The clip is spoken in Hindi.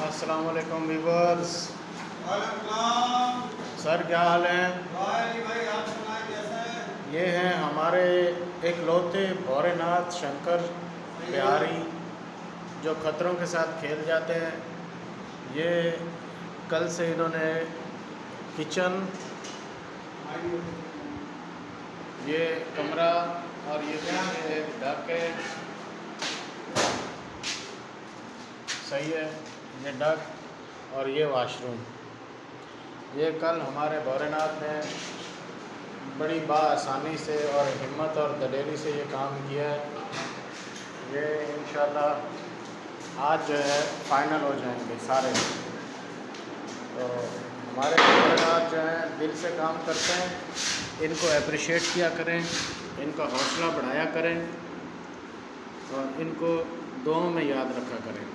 अस्सलाम वालेकुम व्यूअर्स। सर क्या हाल है? भाई आप सुनाए कैसे हैं? ये हैं हमारे एक लौते भौरेनाथ शंकर बिहारी जो खतरों के साथ खेल जाते हैं। ये कल से इन्होंने किचन, ये कमरा और ये ढक है, सही है, ये डक और ये वॉशरूम। ये कल हमारे भौरेनाथ ने बड़ी आसानी से और हिम्मत और दलेरी से ये काम किया है। ये इंशाल्लाह आज जो है फ़ाइनल हो जाएंगे सारे। तो हमारे भौरेनाथ जो हैं दिल से काम करते हैं, इनको अप्रिशिएट किया करें, इनका हौसला बढ़ाया करें और इनको दुआओं में याद रखा करें।